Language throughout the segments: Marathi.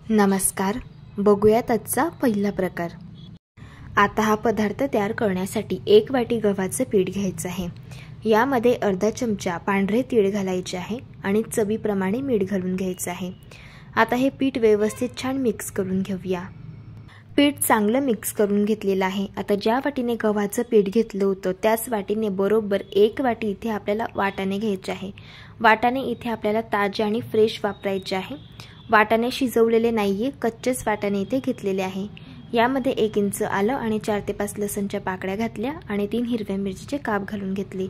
नमस्कार, बघूयात आजचा पहिला प्रकार। आता हा पदार्थ तयार करण्यासाठी 1 वाटी गव्हाचे पीठ घ्यायचे आहे। यामध्ये अर्धा चमचा पांढरे तीळ घालायचे आहे आणि चवीप्रमाणे मीठ घालून घ्यायचे आहे। आता हे पीठ व्यवस्थित छान मिक्स करून घेऊया। पीठ चांगलं मिक्स करून घेतलेलं आहे। आता ज्या वाटीने गव्हाचं पीठ घेतलं होतं त्याच वाटीने बरोबर 1 वाटी इथे आपल्याला वाटाणे घ्यायचे आहे। वाटाणे इथे आपल्याला ताजे आणि फ्रेश वापरायचे आहे। वाटाणे शिजवलेले नाहीये, कच्चेच वाटाणे इथे घेतलेले आहे। यामध्ये 1 इंच आलं आणि 4 ते 5 लसणच्या पाकळ्या घातल्या आणि 3 हिरव्या मिरचीचे काप घालून घेतले।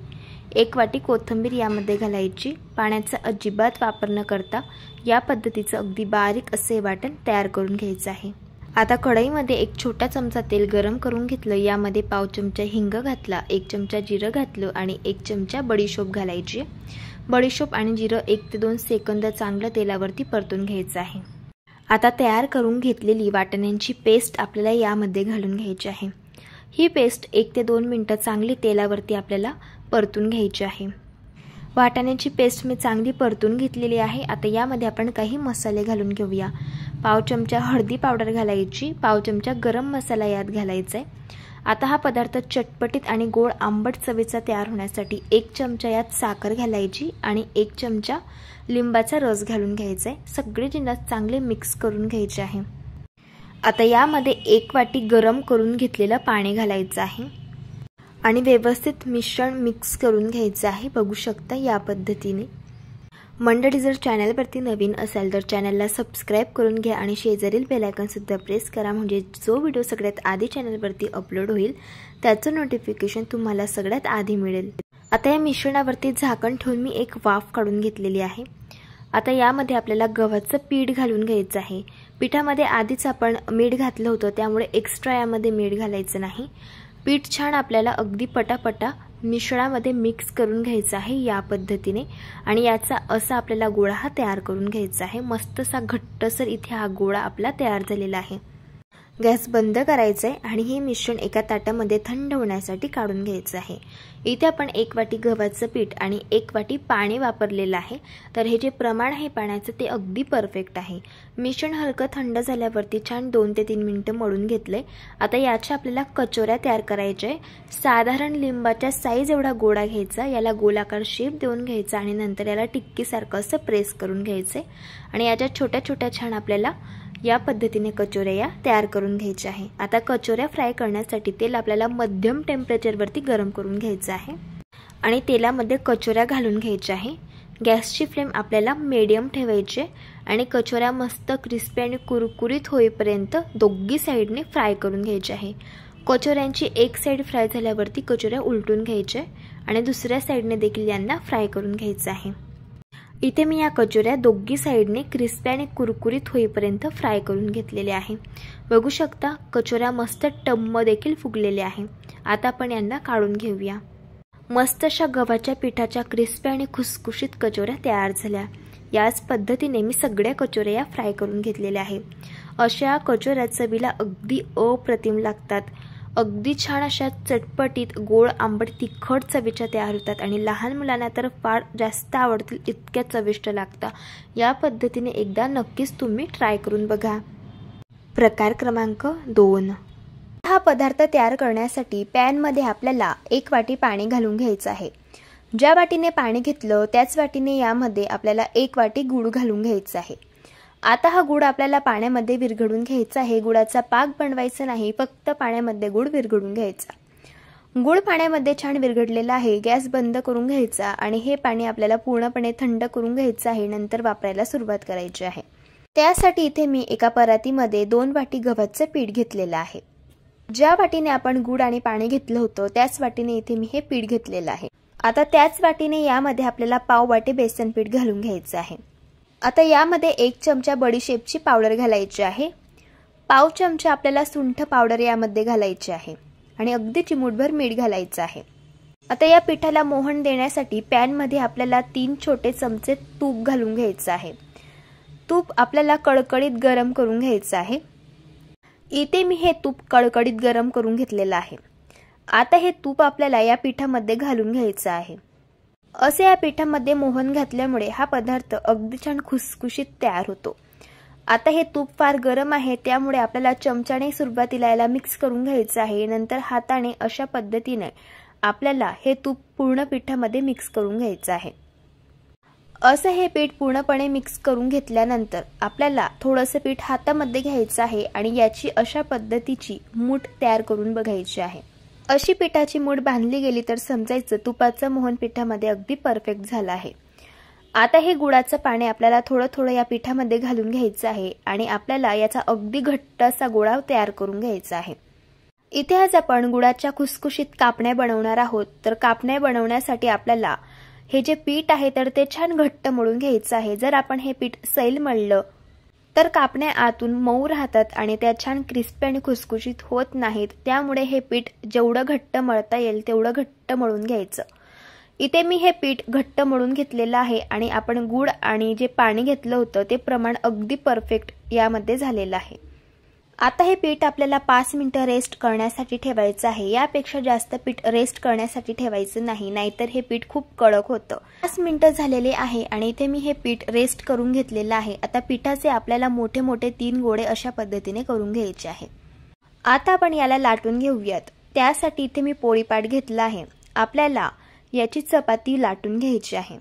1 वाटी कोथिंबीर यामध्ये घालायची। पाण्याचा अजिबात वापर न करता या पद्धतीचं अगदी बारीक असे वाटण तयार करून घ्यायचं आहे। आता कढईमध्ये 1 छोटा चमचा तेल गरम करून घेतलं। यामध्ये पाव चमचा हिंग घातला, 1 चमचा जिरं घातलं आणि 1 चमचा बडीशोप घालायची। बडीशोप आणि जिरं 1 ते 2 सेकंद चांगलं तेलावरती परतून घ्यायचं आहे। आता तयार करून घेतलेली वाटाण्यांची पेस्ट आपल्याला यामध्ये घालून घ्यायची आहे। ही पेस्ट 1 ते 2 मिनिटं चांगली तेलावरती आपल्याला परतून घ्यायची आहे। वाटाण्याची पेस्ट मी चांगली परतून घेतलेली आहे। आता यामध्ये आपण काही मसाले घालून घेऊया। पाव चमचा हळदी पावडर घालायची, पाव चमचा गरम मसाला यात घालायचा आहे। आता हा पदार्थ चटपटीत आणि गोड आंबट चवीचा तयार होण्यासाठी 1 चमचा यात साखर घालायची आणि 1 चमचा लिंबाचा रस घालून घ्यायचा आहे। सगळे जिन्नस चांगले मिक्स करून घ्यायचे आहे। आता यामध्ये 1 वाटी गरम करून घेतलेलं पाणी घालायचं आहे आणि व्यवस्थित मिश्रण मिक्स करून घ्यायचं आहे। बघू शकता या पद्धतीने। मंडळी, जर चॅनलवरती नवीन असाल तर चॅनलला सबस्क्राइब करून घ्या आणि शेजारील बेल आयकॉन सुद्धा प्रेस करा, म्हणजे जो व्हिडिओ सगळ्यात आधी चॅनलवरती अपलोड होईल त्याचं नोटिफिकेशन तुम्हाला सगळ्यात आधी मिळेल। आता या मिश्रणावरती झाकण ठेवून मी एक वाफ काढून घेतलेली आहे। आता यामध्ये आपल्याला गव्हाचं पीठ घालून घ्यायचं आहे। पिठामध्ये आधीच आपण मीठ घातलं होतं, त्यामुळे एक्स्ट्रा यामध्ये मीठ घालायचं नाही। पीठ छान आपल्याला अगदी पटापटा मिश्रणामध्ये मिक्स करून घ्यायचं आहे या पद्धतीने आणि याचा असा आपल्याला गोळा हा तयार करून घ्यायचा आहे। मस्तसा घट्टसर इथे हा गोळा आपला तयार झालेला आहे। गॅस बंद करायचा आहे आणि हे मिश्रण एका ताटामध्ये थंड होण्यासाठी काढून घ्यायचं आहे। इथे आपण 1 वाटी गव्हाचं पीठ आणि 1 वाटी पाणी वापरलेलं आहे, तर हे जे प्रमाण आहे पाण्याचं ते अगदी परफेक्ट आहे। मिश्रण हलकं थंड झाल्यावरती छान 2 ते 3 मिनिटं मळून घेतलंय। आता याच्या आपल्याला कचोऱ्या तयार करायच्या आहे। साधारण लिंबाच्या साईज एवढा गोळा घ्यायचा, याला गोलाकार शेप देऊन घ्यायचा आणि नंतर याला टिक्कीसारखं असं प्रेस करून घ्यायचंय आणि याच्या छोट्या छोट्या छान आपल्याला या पद्धतीने कचोऱ्या या तयार करून घ्यायच्या आहे। आता कचोऱ्या फ्राय करण्यासाठी तेल आपल्याला मध्यम टेम्परेचरवरती गरम करून घ्यायचं आहे आणि तेलामध्ये कचोऱ्या घालून घ्यायच्या आहे। गॅसची फ्लेम आपल्याला मीडियम ठेवायची आणि कचोऱ्या मस्त क्रिस्पी आणि कुरकुरीत होईपर्यंत दोन्ही साइडने फ्राय करून घ्यायचे आहे। कचोऱ्यांची एक साइड फ्राय झाल्यावरती कचोऱ्या उलटून घ्यायच्या आणि दुसऱ्या साइडने देखील यांना फ्राय करून घ्यायचं आहे। इथे मी या कचोऱ्या दोन्ही साइडने क्रिस्पी आणि कुरकुरीत होईपर्यंत फ्राय करून घेतलेले आहे। बघू शकता कचोऱ्या मस्त टम्म देखील फुगलेल्या आहे। आता आपण यांना काढून घेऊया। मस्त अशा गव्हाच्या पिठाच्या क्रिस्पी आणि खुसखुशीत कचोऱ्या तयार झाल्या। याच पद्धतीने मी सगळ्या कचोऱ्या या फ्राय करून घेतलेल्या आहे। अशा कचोऱ्या चवीला अगदी अप्रतिम लागतात। अगदी छान अशा चटपटीत गोड आंबट तिखट चवीच्या तयार होतात आणि लहान मुलांना तर फार जास्त आवडतील इतक्या चविष्ट लागतात। या पद्धतीने एकदा नक्कीच तुम्ही ट्राय करून बघा। प्रकार क्रमांक 2। हा पदार्थ तयार करण्यासाठी पॅन मध्ये आपल्याला 1 वाटी पाणी घालून घ्यायचं आहे। ज्या वाटीने पाणी घेतलं त्याच वाटीने यामध्ये आपल्याला 1 वाटी गूळ घालून घ्यायचा आहे। आता हा गूळ आपल्याला पाण्यामध्ये विरघळून घ्यायचा आहे। गुळाचा पाक बनवायचा नाही, फक्त पाण्यामध्ये गूळ विरघळून घ्यायचा। गूळ पाण्यामध्ये छान विरघळलेला आहे। गॅस बंद करून घ्यायचा आणि हे पाणी आपल्याला पूर्णपणे थंड करून घ्यायचं आहे, नंतर वापरायला सुरुवात करायची आहे। त्यासाठी इथे मी एका परातीमध्ये 2 वाटी गव्हाचं पीठ घेतलेलं आहे। ज्या वाटीने आपण गूळ आणि पाणी घेतलं होतं त्याच वाटीने इथे मी हे पीठ घेतलेलं आहे। आता त्याच वाटीने यामध्ये आपल्याला पाव वाटी बेसन पीठ घालून घ्यायचं आहे। आता यामध्ये 1 चमचा बडीशेपची पावडर घालायची आहे। पाव चमचा आपल्याला सुंठ पावडर यामध्ये घालायची आहे आणि अगदी चिमूटभर मीठ घालायचं आहे। आता या पिठाला मोहन देण्यासाठी पॅन मध्ये आपल्याला 3 छोटे चमचे तूप घालून घ्यायचं आहे। तूप आपल्याला कडकडीत गरम करून घ्यायचं आहे। इथे मी हे तूप कडकडीत गरम करून घेतलेलं आहे। आता हे तूप आपल्याला या पिठामध्ये घालून घ्यायचं आहे। असे या पिठामध्ये मोहन घातल्यामुळे हा पदार्थ अगदी छान खुसखुशीत तयार होतो। आता हे तूप फार गरम आहे, त्यामुळे आपल्याला चमच्याने सुरुवातीला याला मिक्स करून घ्यायचं आहे. नंतर हाताने अशा पद्धतीने आपल्याला हे तूप पूर्ण पिठामध्ये मिक्स करून घ्यायचं आहे. असं हे पीठ पूर्णपणे मिक्स करून घेतल्यानंतर आपल्याला थोडंसं पीठ हातामध्ये घ्यायचं आहे आणि याची अशा पद्धतीची मूठ तयार करून बघायची आहे. अशी पिठाची मूठ बांधली गेली तर समजायचं तुपाचं मोहन पिठामध्ये अगदी परफेक्ट झालं आहे. आता हे गुळाचं पाणी आपल्याला थोडं थोडं या पिठामध्ये घालून घ्यायचं आहे आणि आपल्याला याचा अगदी घट्ट असा गोळा तयार करून घ्यायचा आहे. इथे आज आपण गुळाच्या खुसखुशीत कापण्या बनवणार आहोत. तर कापण्या बनवण्यासाठी आपल्याला हे जे पीठ आहे तर ते छान घट्ट मळून घ्यायचं आहे. जर आपण हे पीठ सैल मळलं तर कापण्या आतून मऊ राहतात आणि त्या छान क्रिस्पी आणि खुसखुशीत होत नाहीत. त्यामुळे हे पीठ जेवढं घट्ट मळता येईल तेवढं घट्ट मळून घ्यायचं. इथे मी हे पीठ घट्ट मळून घेतलेलं आहे आणि आपण गुळ आणि जे पाणी घेतलं होतं ते प्रमाण अगदी परफेक्ट यामध्ये झालेलं आहे. आता हे पीठ आपल्याला 5 मिनिटं रेस्ट करण्यासाठी ठेवायचं आहे. यापेक्षा जास्त पीठ रेस्ट करण्यासाठी ठेवायचं नाही, नाहीतर हे पीठ खूप कडक होतं. 5 मिनिटं झालेले आहे आणि इथे मी हे पीठ रेस्ट करून घेतलेलं आहे. आता पिठाचे आपल्याला मोठे मोठे 3 गोळे अशा पद्धतीने करून घ्यायचे आहे. आता आपण याला लाटून घेऊयात. त्यासाठी इथे मी पोळीपाट घेतला आहे. आपल्याला याची चपाती लाटून घ्यायची आहे.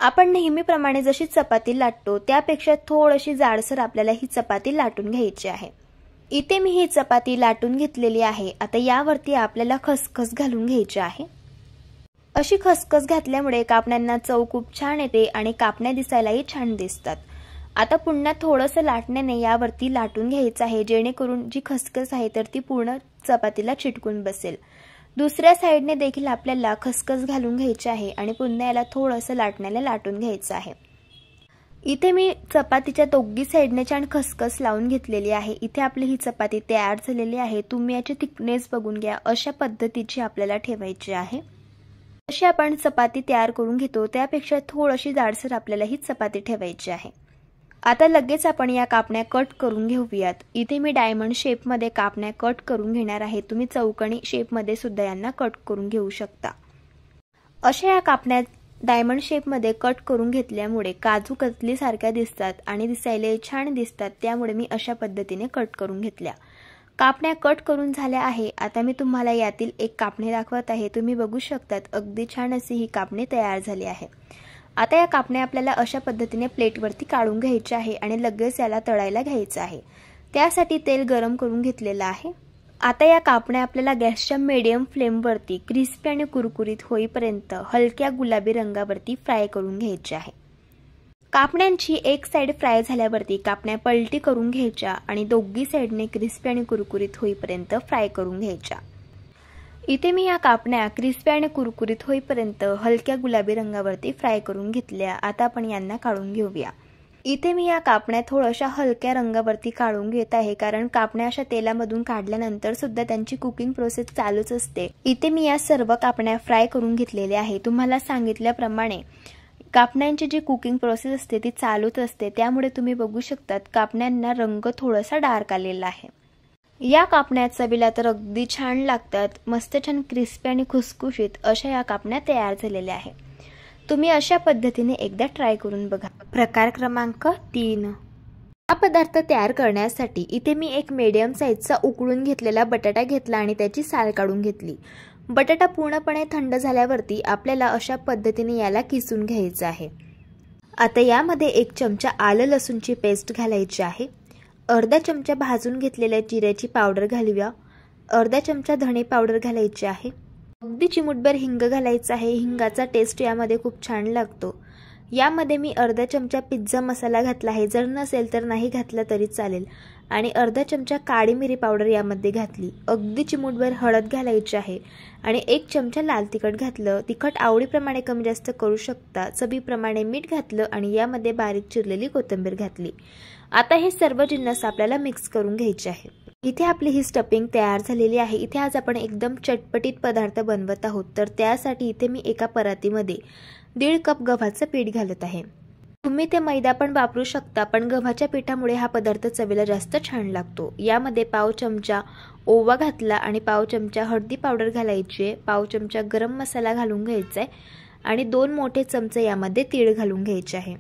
आपण नेहमीप्रमाणे जशी चपाती लाटतो त्यापेक्षा थोडीशी जाडसर आपल्याला ही चपाती लाटून घ्यायची आहे. इथे मी ही चपाती लाटून घेतलेली आहे. आता यावरती आपल्याला खसखस घालून घ्यायची आहे. अशी खसखस घातल्यामुळे कापण्यांना चव खूप छान येते आणि कापण्या दिसायलाही छान दिसतात. आता पुन्हा थोडंसं लाटण्याने यावरती लाटून घ्यायचं आहे, जेणेकरून जी खसखस आहे तर ती पूर्ण चपातीला चिटकून बसेल. दुसऱ्या साइडने देखील आपल्याला खसखस घालून घ्यायची आहे आणि पुन्हा याला थोडंसं लाटण्याला लाटून घ्यायचं आहे. इथे मी चपातीच्या दोघी साइडने छान खसखस लावून घेतलेली आहे. इथे आपली ही चपाती तयार झालेली आहे. तुम्ही याची थिकनेस बघून घ्या. अशा पद्धतीची आपल्याला ठेवायची आहे. अशी आपण चपाती तयार करून घेतो त्यापेक्षा थोडीशी जाडसर आपल्याला ही चपाती ठेवायची आहे. आता लगेच आपण या कापण्या कट करून घेऊयात. इथे मी डायमंड शेपमध्ये कापण्या कट करून घेणार आहे. तुम्ही चौकोनी शेपमध्ये सुद्धा यांना कट करून घेऊ शकता. अशा या कापण्या डायमंड शेपमध्ये कट करून घेतल्यामुळे काजू कतली सारख्या दिसतात आणि दिसायला छान दिसतात. त्यामुळे मी अशा पद्धतीने कट करून घेतल्या. कापण्या कट करून झाल्या आहे. आता मी तुम्हाला यातील एक कापणी दाखवत आहे. तुम्ही बघू शकतात अगदी छान अशी ही कापणी तयार झाली आहे. आता या कापण्या आपल्याला अशा पद्धतीने प्लेटवरती काढून घ्यायच्या आहे आणि लगेच याला तळायला घ्यायचं आहे. त्यासाठी तेल गरम करून घेतलेलं आहे. आता या कापण्या आपल्याला गॅसच्या मीडियम फ्लेमवरती क्रिस्पी आणि कुरकुरीत होईपर्यंत हलक्या गुलाबी रंगावरती फ्राय करून घ्यायच्या आहे. कापण्यांची एक साइड फ्राय झाल्यावरती कापण्या पलटी करून घ्यायच्या आणि दोघी साइडने क्रिस्पी आणि कुरकुरीत होईपर्यंत फ्राय करून घ्यायच्या. इथे मी या कापण्या क्रिस्पी आणि कुरकुरीत होईपर्यंत हलक्या गुलाबी रंगावरती फ्राय करून घेतल्या. आता आपण यांना काढून घेऊया. इथे मी या कापण्या थोड्याशा हलक्या रंगावरती काढून घेत आहे, कारण कापण्या अशा तेलामधून काढल्यानंतर सुद्धा त्यांची कुकिंग प्रोसेस चालूच असते. इथे मी या सर्व कापण्या फ्राय करून घेतलेल्या आहे. तुम्हाला सांगितल्याप्रमाणे कापण्यांची जी कुकिंग प्रोसेस असते ती चालूच असते. त्यामुळे तुम्ही बघू शकतात कापण्यांना रंग थोडासा डार्क आलेला आहे. या कापण्या चवीला तर अगदी छान लागतात. मस्त छान क्रिस्पी आणि खुसखुशीत अशा या कापण्या तयार झालेल्या आहेत. तुम्ही अशा पद्धतीने एकदा ट्राय करून बघा. प्रकार क्रमांक 3. हा पदार्थ तयार करण्यासाठी इथे मी एक मीडियम साईजचा उकळून घेतलेला बटाटा घेतला आणि त्याची साल काढून घेतली. बटाटा पूर्णपणे थंड झाल्यावरती आपल्याला अशा पद्धतीने याला किसून घ्यायचं आहे. आता यामध्ये 1 चमचा आलं लसूणची पेस्ट घालायची आहे. अर्धा चमचा भाजून घेतलेल्या जिऱ्याची पावडर घालूया. अर्धा चमचा धणे पावडर घालायची आहे. अगदी चिमूटभर हिंग घालायचा आहे. हिंगाचा टेस्ट यामध्ये खूप छान लागतो. यामध्ये मी अर्धा चमचा पिझ्झा मसाला घातला आहे. जर नसेल तर नाही घातला तरी चालेल. आणि अर्धा चमचा काळी मिरी पावडर यामध्ये घातली. अगदी चिमूटभर हळद घालायची आहे आणि 1 चमचा लाल तिखट घातलं. तिखट आवडीप्रमाणे कमी जास्त करू शकता. चवीप्रमाणे मीठ घातलं आणि यामध्ये बारीक चिरलेली कोथिंबीर घातली. आता हे सर्व जिन्नस आपल्याला मिक्स करून घ्यायचे आहे. इथे आपली ही स्टफिंग तयार झालेली आहे. इथे आज आपण एकदम चटपटीत पदार्थ बनवत आहोत. तर त्यासाठी इथे मी एका परातीमध्ये 1.5 कप गव्हाचं पीठ घालत आहे. तुम्ही ते मैदा पण वापरू शकता, पण गव्हाच्या पिठामुळे हा पदार्थ चवीला जास्त छान लागतो. यामध्ये पाव चमचा ओवा घातला आणि पाव चमचा हळदी पावडर घालायची आहे. पाव चमचा गरम मसाला घालून घ्यायचा आहे आणि 2 मोठे चमचे यामध्ये तीळ घालून घ्यायचे आहे.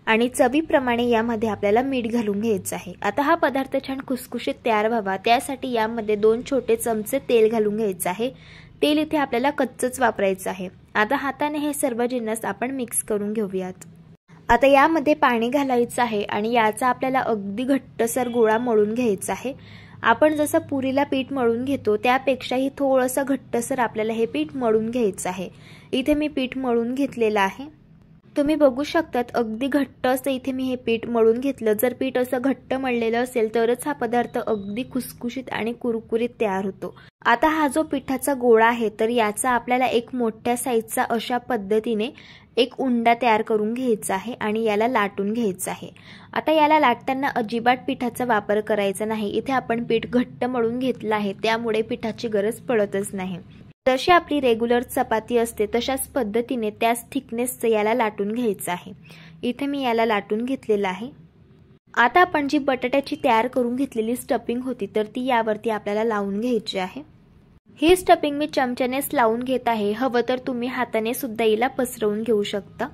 आणि चवीप्रमाणे यामध्ये आपल्याला मीठ घालून घ्यायचं आहे। आता हा पदार्थ छान खुसखुशीत तयार व्हावा त्यासाठी यामध्ये 2 छोटे चमचे तेल घालून घ्यायचं आहे। तेल इथे आपल्याला कच्चंच वापरायचं आहे। आता हाताने हे सर्व जिन्नस आपण मिक्स करून घेऊयात। आता यामध्ये पाणी घालायचं आहे आणि याचा आपल्याला अगदी घट्टसर गोळा मळून घ्यायचा आहे। आपण जसं पुरीला पीठ मळून घेतो त्यापेक्षाही थोडंसं घट्टसर आपल्याला हे पीठ मळून घ्यायचं आहे। इथे मी पीठ मळून घेतलेलं आहे। तुम्ही बघू शकतात अगदी घट्ट असं इथे मी हे पीठ मळून घेतलं। जर पीठ असं घट्ट मळलेलं असेल तरच हा पदार्थ अगदी खुसखुशीत आणि कुरकुरीत तयार होतो। आता हा जो पिठाचा गोळा आहे तर याचा आपल्याला एक मोठ्या साईजचा अशा पद्धतीने एक उंडा तयार करून घ्यायचा आहे आणि याला लाटून घ्यायचं आहे। आता याला लाटताना अजिबात पिठाचा वापर करायचा नाही। इथे आपण पीठ घट्ट मळून घेतलं आहे त्यामुळे पिठाची गरज पडतच नाही। जशी आपली रेग्युलर चपाती असते तशाच पद्धतीने त्याच थिकनेसचं याला लाटून घ्यायचं आहे। इथे मी याला लाटून घेतलेलं आहे। आता आपण जी बटाट्याची तयार करून घेतलेली स्टफिंग होती तर ती यावरती आपल्याला लावून घ्यायची आहे। ही स्टफिंग मी चमच्यानेच लावून घेत आहे। हवं तर तुम्ही हाताने सुद्धा हिला पसरवून घेऊ शकता।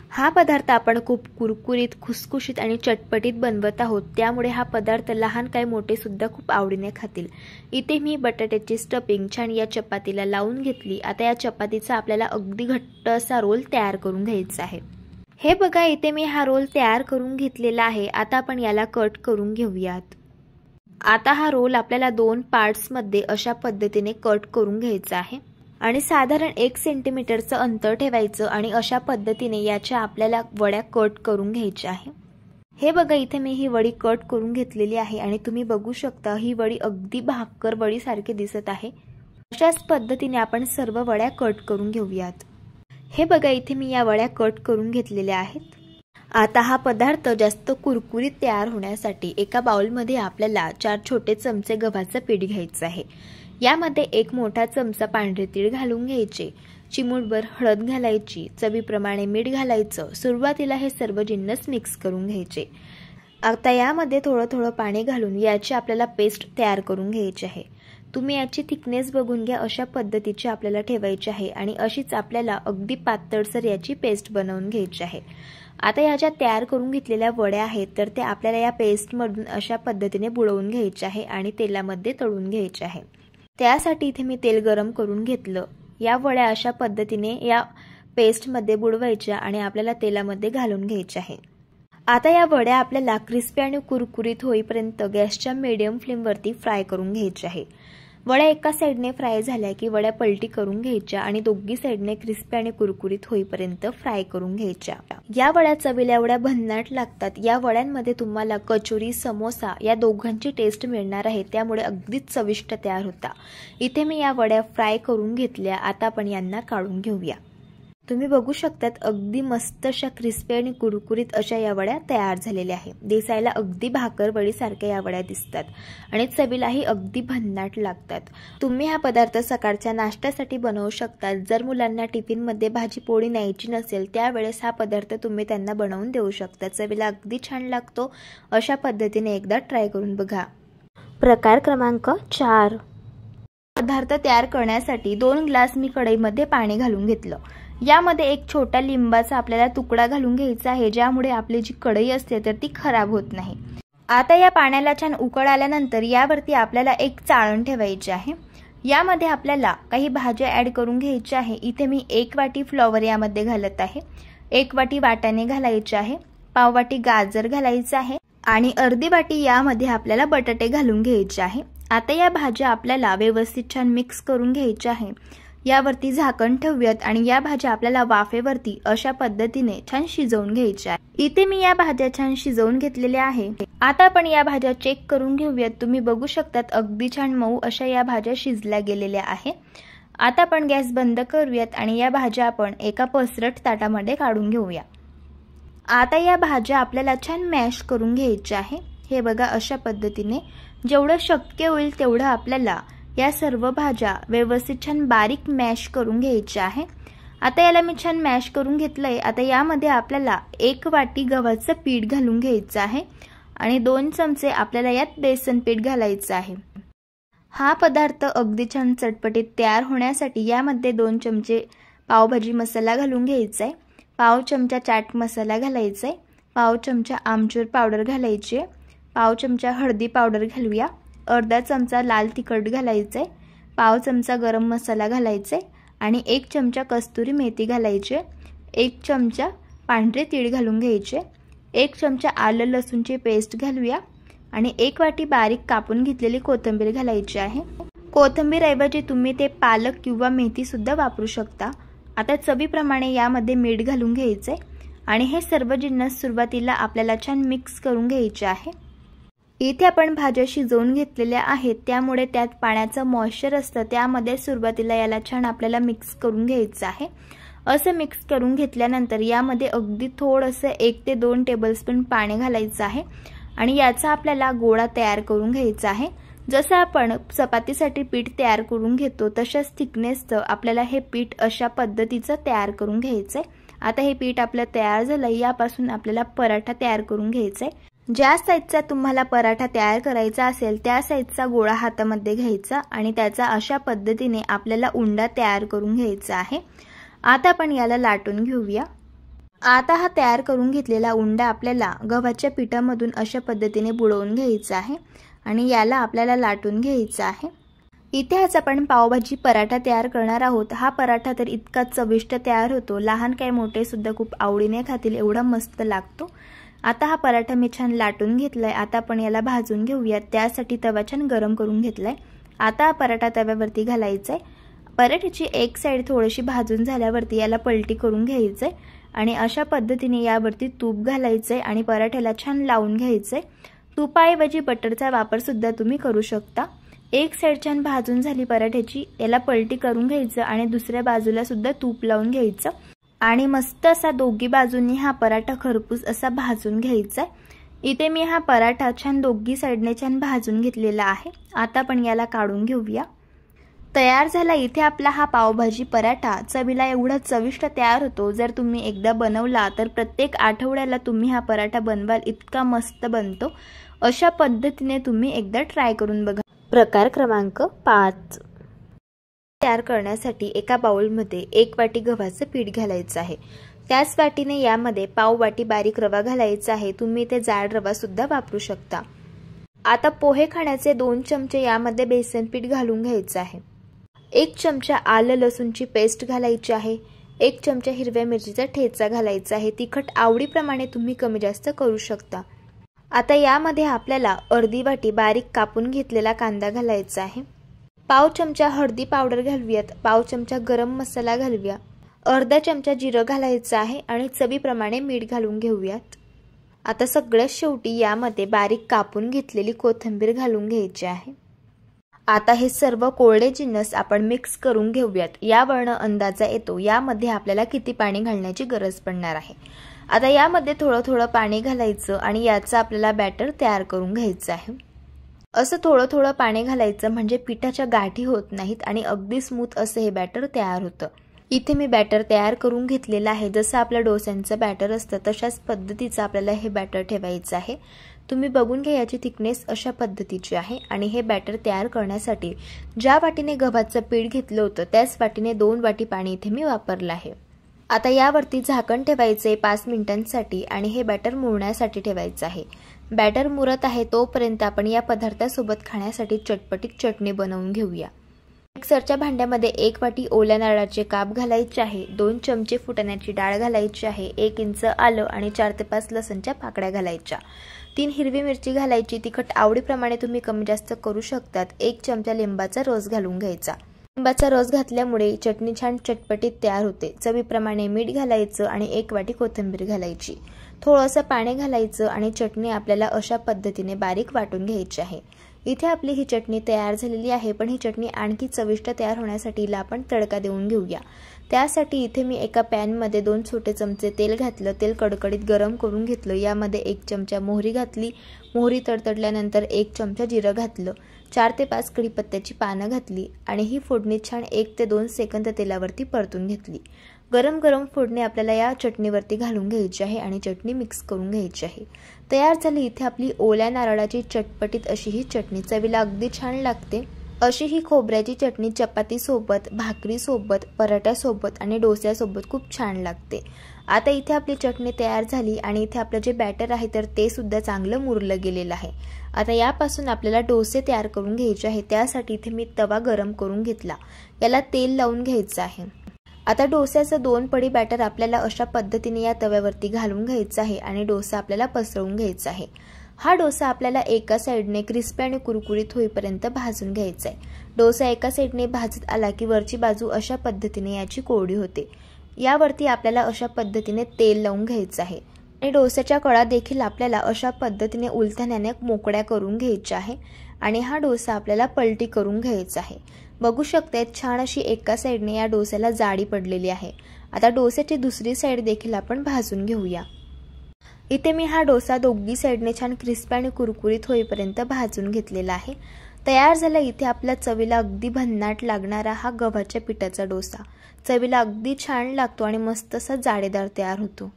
हा पदार्थ आपण खूप कुरकुरीत, खुसखुशीत आणि चटपटीत बनवत आहोत त्यामुळे हा पदार्थ लहान काय मोठे सुद्धा खूप आवडीने खातील। इथे मी बटाट्याची स्टफिंग छान या चपातीला लावून घेतली। आता या चपातीचा आपल्याला अगदी घट्ट असा रोल तयार करून घ्यायचा आहे। हे बघा इथे मी हा रोल तयार करून घेतलेला आहे। आता आपण याला कट करून घेऊयात। आता हा रोल आपल्याला 2 पार्ट्स मध्ये अशा पद्धतीने कट करून घ्यायचा आहे आणि साधारण 1 सेंटीमीटरचं अंतर ठेवायचं आणि अशा पद्धतीने याच्या आपल्याला वड्या कट करून घ्यायच्या आहे। हे बघा इथे मी ही वडी कट करून घेतलेली आहे आणि तुम्ही बघू शकता ही वडी अगदी भाकर वडी सारखी दिसत आहे। अशाच पद्धतीने आपण सर्व वड्या कट करून घेऊयात। हे बघा इथे मी या वड्या कट करून घेतलेल्या आहेत। आता हा पदार्थ जास्त कुरकुरीत तयार होण्यासाठी एका बाउलमध्ये आपल्याला 4 छोटे चमचे गव्हाचं पीठ घ्यायचं आहे। यामध्ये 1 मोठा चमचा पांढरे तीळ घालून घ्यायचे, चिमूटभर हळद घालायची, चवीप्रमाणे मीठ घालायचं। सुरुवातीला हे सर्व जिन्नस मिक्स करून घ्यायचे। आता यामध्ये थोडं पाणी घालून याची आपल्याला पेस्ट तयार करून घ्यायची आहे। तुम्ही याची थिकनेस बघून घ्या, अशा पद्धतीची आपल्याला ठेवायची आहे आणि अशीच आपल्याला अगदी पातळसर याची पेस्ट बनवून घ्यायची आहे। आता या ज्या तयार करून घेतलेल्या वड्या आहेत तर त्या आपल्याला या पेस्टमधून अशा पद्धतीने बुडवून घ्यायच्या आहे आणि तेलामध्ये तळून घ्यायच्या आहे। त्यासाठी इथे मी तेल गरम करून घेतलं। या वड्या अशा पद्धतीने या पेस्टमध्ये बुडवायच्या आणि आपल्याला तेलामध्ये घालून घ्यायच्या आहे। आता या वड्या आपल्याला क्रिस्पी आणि कुरकुरीत होईपर्यंत गॅसच्या मीडियम फ्लेमवरती फ्राय करून घ्यायच्या आहे। वड्या एका साइडने फ्राय झाल्या की वड्या पलटी करून घ्यायच्या आणि दोन्ही साइडने क्रिस्पी आणि कुरकुरीत होईपर्यंत फ्राय करून घ्यायच्या। या वड्या चवीला एवढ्या भन्नाट लागतात। या वड्यांमध्ये तुम्हाला कचोरी, समोसा या दोघांची टेस्ट मिळणार आहे त्यामुळे अगदीच चविष्ट तयार होता। इथे मी या वड्या फ्राय करून घेतल्या। आता आपण यांना काढून घेऊया। तुम्ही बघू शकतात अगदी मस्त अशा क्रिस्पी आणि कुरकुरीत अशा या वड्या तयार झालेल्या आहेत। दिसायला अगदी भाकर वडी सारख्या या वड्या दिसतात आणि चवीलाही अगदी भन्नाट लागतात। तुम्ही हा पदार्थ सकाळच्या नाश्त्यासाठी बनवू शकता। जर मुलांना टिफिन मध्ये भाजी पोळी न्यायची नसेल त्यावेळेस हा पदार्थ तुम्ही त्यांना बनवून देऊ शकता। चवीला अगदी छान लागतो। अशा पद्धतीने एकदा ट्राय करून बघा। प्रकार क्रमांक 4। पदार्थ तयार करण्यासाठी 2 ग्लास मी कढईमध्ये पाणी घालून घेतलं। यामध्ये 1 छोटा लिंबाचा आपल्याला तुकडा घालून घ्यायचा आहे ज्यामुळे आपली जी कढई असते तर ती खराब होत नाही। आता या पाण्याला छान उकळ आल्यानंतर यावरती आपल्याला एक चाळण ठेवायची आहे। यामध्ये आपल्याला काही भाज्या ऍड करून घ्यायच्या आहे। इथे मी 1 वाटी फ्लॉवर यामध्ये घालत आहे, 1 वाटी वाटाणे घालायचे आहे, पाव वाटी गाजर घालायचं आहे आणि अर्धी वाटी यामध्ये आपल्याला बटाटे घालून घ्यायचे आहे। आता या भाज्या आपल्याला व्यवस्थित छान मिक्स करून घ्यायच्या आहे। यावरती झाकण ठेवूयात आणि या भाज्या आपल्याला वाफेवरती अशा पद्धतीने छान शिजवून घ्यायच्या आहेत। इथे मी या भाज्या छान शिजवून घेतलेल्या आहे। आता आपण या भाज्या चेक करून घेऊयात। तुम्ही बघू शकतात अगदी छान मऊ अशा या भाज्या शिजल्या गेलेल्या आहेत। आता आपण गॅस बंद करूयात आणि या भाज्या आपण एका पसरट ताटामध्ये काढून घेऊया। आता या भाज्या आपल्याला छान मॅश करून घ्यायच्या आहे। हे बघा अशा पद्धतीने जेवढं शक्य होईल तेवढं आपल्याला या सर्व भाज्या व्यवस्थित छान बारीक मॅश करून घ्यायच्या आहे। आता याला मी छान मॅश करून घेतलंय। आता यामध्ये आपल्याला 1 वाटी गव्हाचं पीठ घालून घ्यायचं आहे आणि 2 चमचे आपल्याला यात बेसन पीठ घालायचं आहे। हा पदार्थ अगदी छान चटपटीत तयार होण्यासाठी यामध्ये 2 चमचे पावभाजी मसाला घालून घ्यायचा आहे, पाव चमचा चाट मसाला घालायचा आहे, पाव चमचा आमचूर पावडर घालायची आहे, पाव चमचा हळदी पावडर घालूया, अर्धा चमचा लाल तिखट घालायचं आहे, पाव चमचा गरम मसाला घालायचा आहे आणि 1 चमचा कस्तुरी मेथी घालायची आहे, 1 चमचा पांढरे तीळ घालून घ्यायचे, 1 चमचा आलं लसूणची पेस्ट घालूया आणि 1 वाटी बारीक कापून घेतलेली कोथिंबीर घालायची आहे। कोथिंबीर ऐवजी तुम्ही ते पालक किंवा मेथी सुद्धा वापरू शकता। आता चवीप्रमाणे यामध्ये मीठ घालून घ्यायचे आणि हे सर्व जिन्नस सुरुवातीला आपल्याला छान मिक्स करून घ्यायचे आहे। इथे आपण भाज्या शिजवून घेतलेल्या आहेत, त्यामुळे त्यात पाण्याचं मॉइश्चर असतं, त्यामध्ये सुरुवातीला याला छान आपल्याला मिक्स करून घ्यायचं आहे। असं मिक्स करून घेतल्यानंतर यामध्ये अगदी थोडंसं 1 ते 2 टेबलस्पून पाणी घालायचं आहे आणि याचा आपल्याला गोळा तयार करून घ्यायचा आहे। जसं आपण चपातीसाठी पीठ तयार करून घेतो तशाच थिकनेसचं आपल्याला हे पीठ अशा पद्धतीचं तयार करून घ्यायचंय। आता हे पीठ आपलं तयार झालं, यापासून आपल्याला पराठा तयार करून घ्यायचा आहे। ज्या साईजचा तुम्हाला पराठा तयार करायचा असेल त्या साईजचा गोळा हातामध्ये घ्यायचा आणि त्याचा अशा पद्धतीने आपल्याला उंडा तयार करून घ्यायचा आहे। आता आपण याला लाटून घेऊया। आता हा तयार करून घेतलेला उंडा आपल्याला गव्हाच्या पिठामधून अशा पद्धतीने बुडवून घ्यायचा आहे आणि याला आपल्याला लाटून घ्यायचा आहे। इथे आज आपण पावभाजी पराठा तयार करणार आहोत। हा पराठा तर इतका चविष्ट तयार होतो, लहान काय मोठे सुद्धा खूप आवडीने खातील, एवढा मस्त लागतो। आता हा पराठा मी छान लाटून घेतलाय। आता आपण याला भाजून घेऊया, त्यासाठी तवा छान गरम करून घेतलाय। आता हा पराठा तव्यावरती घालायचा आहे। पराठ्याची एक साइड थोडीशी भाजून झाल्यावरती याला पलटी करून घ्यायचंय आणि अशा पद्धतीने यावरती तूप घालायचंय आणि पराठ्याला छान लावून घ्यायचंय। तुपाऐवजी बटरचा वापर सुद्धा तुम्ही करू शकता। एक साइड छान भाजून झाली पराठ्याची, याला पलटी करून घ्यायचं आणि दुसऱ्या बाजूला सुद्धा तूप लावून घ्यायचं आणि मस्त असा दोघी बाजूंनी हा पराठा खरपूस असा भाजून घ्यायचा। इथे मी हा पराठा छान दोघी साइडने छान भाजून घेतलेला आहे। आता आपण याला काढून घेऊया। तयार झाला इथे आपला हा पावभाजी पराठा। चवीला एवढा चविष्ट तयार होतो, जर तुम्ही एकदा बनवला तर प्रत्येक आठवड्याला तुम्ही हा पराठा बनवाल, इतका मस्त बनतो। अशा पद्धतीने तुम्ही एकदा ट्राय करून बघा। प्रकार क्रमांक 5 तयार करण्यासाठी एका बाउलमध्ये 1 वाटी गव्हाचं पीठ घालायचं आहे। त्याच वाटीने यामध्ये पाव वाटी बारीक रवा घालायचा आहे, तुम्ही ते जाड रवा सुद्धा वापरू शकता। आता पोहे खाण्याचे 2 चमचे यामध्ये बेसन पीठ घालून घ्यायचं आहे। 1 चमचा आलं लसूणची पेस्ट घालायची आहे, 1 चमचा हिरव्या मिरचीचा ठेचा घालायचा आहे। तिखट आवडीप्रमाणे तुम्ही कमी जास्त करू शकता। आता यामध्ये आपल्याला अर्धी वाटी बारीक कापून घेतलेला कांदा घालायचा आहे। पाव चमचा हळदी पावडर घालूयात, पाव चमचा गरम मसाला घालूया, अर्धा चमचा जिरं घालायचं आहे आणि चवीप्रमाणे मीठ घालून घेऊयात। आता सगळ्यात शेवटी यामध्ये बारीक कापून घेतलेली कोथिंबीर घालून घ्यायची आहे। आता हे सर्व कोरडे जिन्नस आपण मिक्स करून घेऊयात। यावरून अंदाजा येतो यामध्ये आपल्याला किती पाणी घालण्याची गरज पडणार आहे। आता यामध्ये थोडं थोडं पाणी घालायचं आणि याचा आपल्याला बॅटर तयार करून घ्यायचं आहे। असं थोडं थोडं पाणी घालायचं म्हणजे पिठाच्या गाठी होत नाहीत आणि अगदी स्मूथ असं हे बॅटर तयार होतं। इथे मी बॅटर तयार करून घेतलेलं आहे। जसं आपलं डोस्यांचं बॅटर असतं तशाच पद्धतीचं आपल्याला हे बॅटर ठेवायचं आहे। तुम्ही बघून घ्या, याची थिकनेस अशा पद्धतीची आहे आणि हे बॅटर तयार करण्यासाठी ज्या वाटीने गव्हाचं पीठ घेतलं होतं त्याच वाटीने 2 वाटी पाणी इथे मी वापरलं आहे। आता यावरती झाकण ठेवायचे 5 मिनिटांसाठी आणि हे बॅटर मुरण्यासाठी ठेवायचं आहे। बॅटर मुरत आहे तोपर्यंत आपण या पदार्थासोबत खाण्यासाठी चटपटीत चटणी बनवून घेऊया। मिक्सरच्या भांड्यामध्ये 1 वाटी ओल्या नारळाचे काप घालायचे आहे, 2 चमचे फुटाण्याची डाळ घालायची आहे, 1 इंच आलं आणि 4 ते 5 लसणच्या पाकळ्या घालायच्या, 3 हिरवी मिरची घालायची, तिखट आवडीप्रमाणे तुम्ही कमी जास्त करू शकतात, 1 चमचा लिंबाचा रस घालून घ्यायचा। लिंबाचा रस घातल्यामुळे चटणी छान चटपटीत तयार होते। चवीप्रमाणे मीठ घालायचं आणि 1 वाटी कोथिंबीर घालायची, थोडंसं पाणी घालायचं आणि चटणी आपल्याला अशा पद्धतीने बारीक वाटून घ्यायची आहे। इथे आपली ही चटणी तयार झालेली आहे, पण ही चटणी आणखी चविष्ट तयार होण्यासाठी हिला आपण तडका देऊन घेऊया। त्यासाठी इथे मी एका पॅन मध्ये 2 छोटे चमचे तेल घातलं, तेल कडकडीत गरम करून घेतलं। यामध्ये 1 चमचा मोहरी घातली, मोहरी तडतडल्यानंतर 1 चमचा जिरं घातलं, 4 ते 5 कढीपत्त्याची पानं घातली आणि ही फोडणी छान 1 ते 2 सेकंद तेलावरती परतून घेतली। गरम गरम फोडणी आपल्याला या चटणीवरती घालून घ्यायची आहे आणि चटणी मिक्स करून घ्यायची आहे। तयार झाली इथे आपली ओल्या नारळाची चटपटीत अशी ही चटणी, चवीला अगदी छान लागते। अशी ही खोबऱ्याची चटणी चपातीसोबत, भाकरीसोबत, पराठ्यासोबत आणि डोस्यासोबत खूप छान लागते। आता इथे आपली चटणी तयार झाली आणि इथे आपलं जे बॅटर आहे तर ते सुद्धा चांगलं मुरलं गेलेलं आहे। आता यापासून आपल्याला डोसे तयार करून घ्यायचे आहे। त्यासाठी इथे मी तवा गरम करून घेतला, याला तेल लावून घ्यायचं आहे। आता डोस्याचं 2 पडी बॅटर आपल्याला अशा पद्धतीने या तव्यावरती घालून घ्यायचं आहे आणि डोसा आपल्याला पसरवून घ्यायचा आहे। हा डोसा आपल्याला एका साइडने क्रिस्पी आणि कुरकुरीत होईपर्यंत भाजून घ्यायचा आहे। डोसा एका साइडने भाजत आला की वरची बाजू अशा पद्धतीने याची कोरडी होते। यावरती आपल्याला अशा पद्धतीने तेल लावून घ्यायचं आहे आणि डोस्याच्या कळा देखील आपल्याला अशा पद्धतीने उलथण्याने मोकळ्या करून घ्यायच्या आहे आणि हा डोसा आपल्याला पलटी करून घ्यायचा आहे। बघू शकते छान अशी एका साइडने या डोस्याला जाडी पडलेली आहे। आता डोस्याची दुसरी साइड देखील आपण भाजून घेऊया। इथे मी हा डोसा दोन्ही साइडने छान क्रिस्पी आणि कुरकुरीत होईपर्यंत भाजून घेतलेला आहे। तयार झाला इथे आपल्या चवीला अगदी भन्नाट लागणारा हा गव्हाच्या पिठाचा डोसा। चवीला अगदी छान लागतो आणि मस्त असा जाडेदार तयार होतो।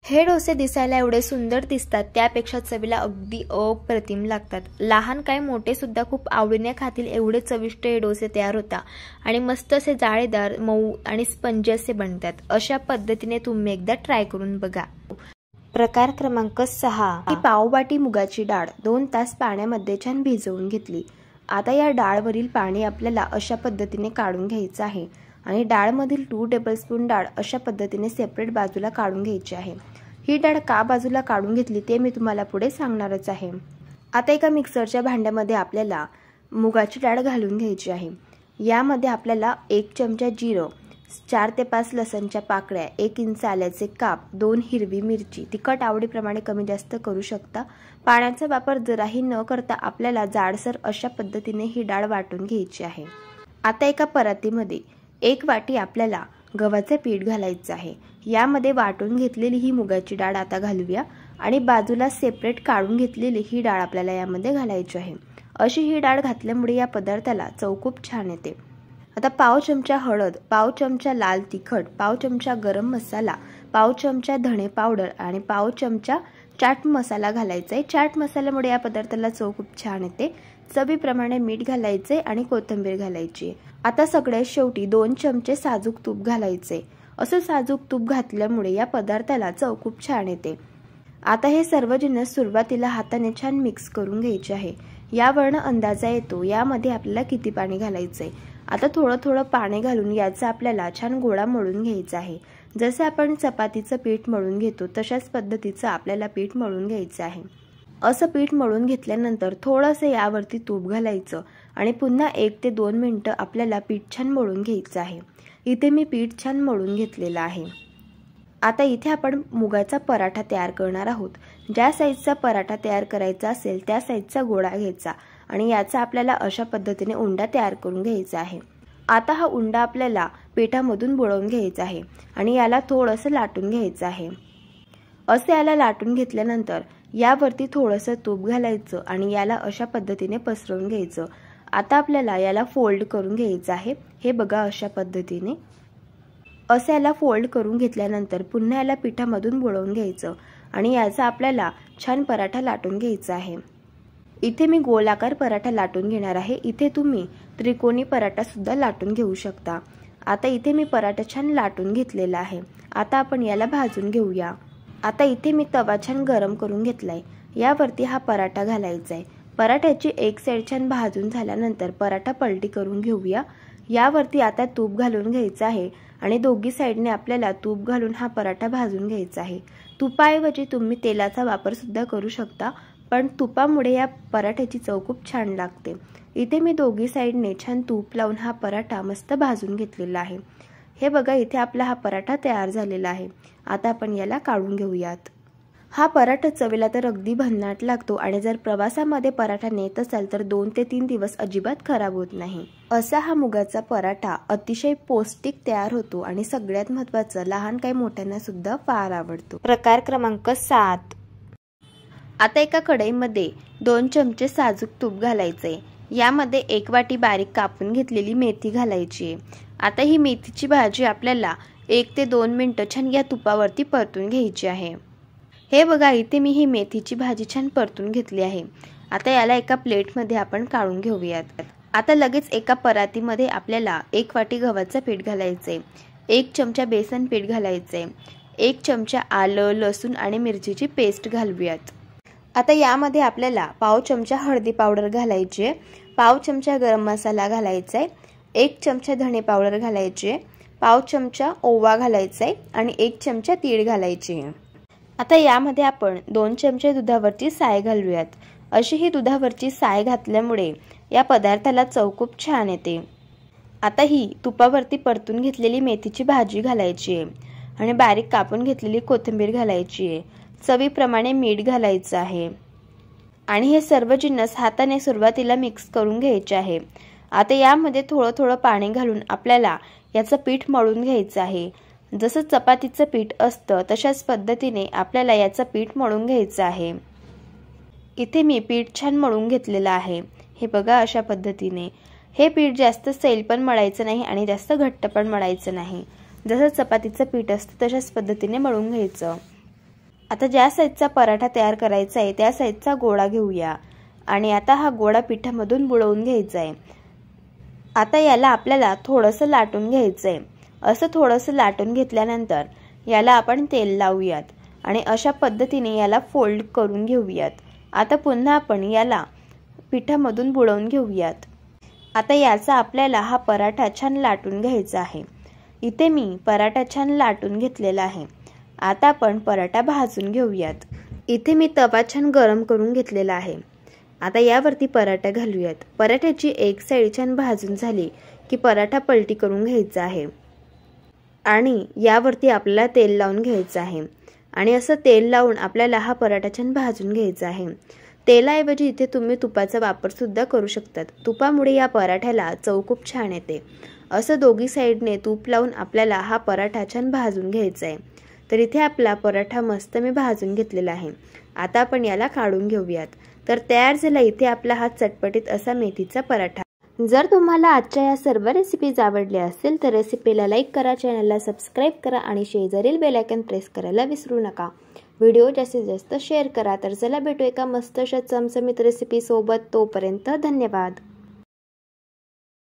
हे डोसे दिसायला एवढे सुंदर दिसतात, त्यापेक्षा चवीला अगदी अप्रतिम लागतात। लहान काय मोठे सुद्धा खूप आवडीने खातील एवढे चविष्ट हे डोसे तयार होतात आणि मस्त असे जाळेदार, मऊ आणि स्पंजी असे बनतात। अशा पद्धतीने तुम्ही एकदा ट्राय करून बघा। प्रकार क्रमांक 6, ही पाववाटी मुगाची डाळ 2 तास पाण्यामध्ये छान भिजवून घेतली। आता या डाळवरील पाणी आपल्याला अशा पद्धतीने काढून घ्यायचं आहे आणि डाळमधील 2 टेबलस्पून डाळ अशा पद्धतीने सेपरेट बाजूला काढून घ्यायची आहे। ही डाळ का बाजूला काढून घेतली ते मी तुम्हाला पुढे सांगणारच आहे। आता एका मिक्सरच्या भांड्यामध्ये आपल्याला मुगाची डाळ घालून घ्यायची आहे। यामध्ये आपल्याला 1 चमचा जिरं, 4 ते 5 लसणच्या पाकळ्या, 1 इंच आल्याचे काप, 2 हिरवी मिरची, तिखट आवडीप्रमाणे कमी जास्त करू शकता। पाण्याचा वापर जराही न करता आपल्याला जाडसर अशा पद्धतीने ही डाळ वाटून घ्यायची आहे। आता एका परातीमध्ये 1 वाटी आपल्याला गव्हाचे पीठ घालायचं आहे। यामध्ये वाटून घेतलेली ही मुगाची डाळ आता घालूया आणि बाजूला सेपरेट काढून घेतलेली ही डाळ आपल्याला यामध्ये घालायची आहे। अशी ही डाळ घातल्यामुळे या पदार्थाला चव खूप छान येते। आता पाव चमचा हळद, पाव चमचा लाल तिखट, पाव चमचा गरम मसाला, पाव चमचा धणे पावडर आणि पाव चमचा चाट मसाला घालायचा आहे। चाट मसाल्यामुळे या पदार्थाला चव खूप छान येते। चवीप्रमाणे मीठ घालायचे आणि कोथिंबीर घालायची। आता सगळ्यात शेवटी 2 चमचे साजूक तूप घालायचे। असं साजूक तूप घातल्यामुळे या पदार्थाला चव खूप छान येते। आता हे सर्व जिन्नस सुरुवातीला हाताने छान मिक्स करून घ्यायचे आहे। यावरून अंदाजा येतो यामध्ये आपल्याला किती पाणी घालायचंय। आता थोडं थोडं पाणी घालून याचा आपल्याला छान गोळा मळून घ्यायचा आहे। जसे आपण चपातीचं पीठ मळून घेतो तशाच पद्धतीचं आपल्याला पीठ मळून घ्यायचं आहे। असं पीठ मळून घेतल्यानंतर थोडंसं यावरती तूप घालायचं आणि पुन्हा 1 ते 2 मिनिटं आपल्याला पीठ छान मळून घ्यायचं आहे। इथे मी पीठ छान मळून घेतलेलं आहे। आता इथे आपण मुगाचा पराठा तयार करणार आहोत। ज्या साईजचा पराठा तयार करायचा असेल त्या साईजचा गोळा घ्यायचा आणि याचा आपल्याला अशा पद्धतीने उंडा तयार करून घ्यायचा आहे। आता हा उंडा आपल्याला पिठामधून बुडवून घ्यायचा आहे आणि याला थोडंसं लाटून घ्यायचं आहे। असे याला लाटून घेतल्यानंतर यावरती थोडंसं तूप घालायचं आणि याला अशा पद्धतीने पसरवून घ्यायचं। आता आपल्याला याला फोल्ड करून घ्यायचं आहे। हे बघा अशा पद्धतीने असं याला फोल्ड करून घेतल्यानंतर पुन्हा याला पिठामधून बुडवून घ्यायचं आणि याचा आपल्याला छान पराठा लाटून घ्यायचा आहे। इथे मी गोलाकार पराठा लाटून घेणार आहे। इथे तुम्ही त्रिकोणी पराठा सुद्धा लाटून घेऊ शकता। आता इथे मी पराठा छान लाटून घेतलेला आहे। आता आपण याला भाजून घेऊया। आता इथे मी तवा छान गरम करून घेतलाय। यावरती हा पराठा घालायचा आहे। पराठ्याची एक साइड छान भाजून झाल्यानंतर पराठा पलटी करून घेऊया। यावरती आता तूप घालून घ्यायचं आहे आणि दोन्ही साइडने आपल्याला तूप घालून हा पराठा भाजून घ्यायचा आहे। तुपाऐवजी तुम्ही तेलाचा वापर सुद्धा करू शकता, पण तुपामुळे या पराठ्याची चव खूप छान लागते। इथे मी दोन्ही साइडने छान तूप लावून हा पराठा मस्त भाजून घेतलेला आहे। हे बघा इथे आपला हा पराठा तयार झालेला आहे। आता आपण याला काढून घेऊयात। हा पराठा चवीला तर अगदी भन्नाट लागतो आणि जर प्रवासामध्ये पराठा नेत असाल तर 2 ते 3 दिवस अजिबात खराब होत नाही। असा हा मुगाचा पराठा अतिशय पौष्टिक तयार होतो आणि सगळ्यात महत्त्वाचं लहान काही मोठ्यांना सुद्धा फार आवडतो। प्रकार क्रमांक 7, आता एका कढईमध्ये 2 चमचे साजूक तूप घालायचे। यामध्ये 1 वाटी बारीक कापून घेतलेली मेथी घालायची। आता ही मेथीची भाजी आपल्याला 1 ते 2 मिनिटं छान या तुपावरती परतून घ्यायची आहे। हे बघा इथे मी ही मेथीची भाजी छान परतून घेतली आहे। आता याला एका प्लेटमध्ये आपण काढून घेऊयात। आता लगेच एका परातीमध्ये आपल्याला 1 वाटी गव्हाचं पीठ घालायचे, 1 चमचा बेसन पीठ घालायचे, 1 चमचा आलं, लसूण आणि मिरचीची पेस्ट घालूयात। आता यामध्ये आपल्याला पाव चमचा हळदी पावडर घालायची, पाव चमचा गरम मसाला घालायचा आहे, 1 चमचा धणे पावडर घालायची, पाव चमचा ओवा घालायचा आहे आणि 1 चमचा तीळ घालायचे। आता यामध्ये आपण 2 चमचे दुधावरची साय घालूयात। अशी ही दुधावरची साय घातल्यामुळे या पदार्थाला चव खूप छान येते। आता ही तुपावरती परतून घेतलेली मेथीची भाजी घालायची आहे आणि बारीक कापून घेतलेली कोथिंबीर घालायची आहे, चवीप्रमाणे मीठ घालायचं आहे आणि हे सर्व जिन्नस हाताने सुरुवातीला मिक्स करून घ्यायचे आहे। आता यामध्ये थोडं थोडं पाणी घालून आपल्याला याचं पीठ मळून घ्यायचं आहे। जसं चपातीचं पीठ असतं तशाच पद्धतीने आपल्याला याचं पीठ मळून घ्यायचं आहे। इथे मी पीठ छान मळून घेतलेलं आहे। हे बघा, अशा पद्धतीने हे पीठ जास्त सैल पण मळायचं नाही आणि जास्त घट्ट पण मळायचं नाही, जसं चपातीचं पीठ असतं तशाच पद्धतीने मळून घ्यायचं। आता ज्या साईजचा पराठा तयार करायचा आहे त्या साईजचा गोळा घेऊया आणि आता हा गोळा पिठामधून बुडवून घ्यायचा आहे। आता याला आपल्याला थोडंसं लाटून घ्यायचं आहे। असं थोडंसं लाटून घेतल्यानंतर याला आपण तेल लावूयात आणि अशा पद्धतीने याला फोल्ड करून घेऊयात। आता पुन्हा आपण याला पिठामधून बुडवून घेऊयात। आता याचा आपल्याला हा पराठा छान लाटून घ्यायचा आहे। इथे मी पराठा छान लाटून घेतलेला आहे। आता आपण पराठा भाजून घेऊयात। इथे मी तवा छान गरम करून घेतलेला आहे। आता यावरती पराठा घालूयात। पराठ्याची एक साईड छान भाजून झाली की पराठा पलटी करून घ्यायचा आहे आणि यावरती आपल्याला तेल लावून घ्यायचं आहे आणि असं तेल लावून आपल्याला हा पराठा छान भाजून घ्यायचा आहे। तेलाऐवजी इथे तुम्ही तुपाचा वापर सुद्धा करू शकतात। तुपामुळे या पराठ्याला चव खूप छान येते। असं दोघी साईडने तूप लावून आपल्याला हा पराठा छान भाजून घ्यायचा आहे। तर इथे आपला पराठा मस्त मी भाजून घेतलेला आहे। आता आपण याला काढून घेऊयात। तर तयार झाला इथे आपला हा चटपटीत असा मेथीचा पराठा। जर तुम्हाला आजच्या या सर्व रेसिपीज आवडल्या असतील तर रेसिपीला लाईक करा, चॅनलला सबस्क्राईब करा आणि शेजारील बेल आयकॉन प्रेस करायला विसरू नका। व्हिडिओ जास्तीत जास्त शेअर करा। तर चला भेटू एका मस्त अशा चमचमीत रेसिपी सोबत। तोपर्यंत धन्यवाद।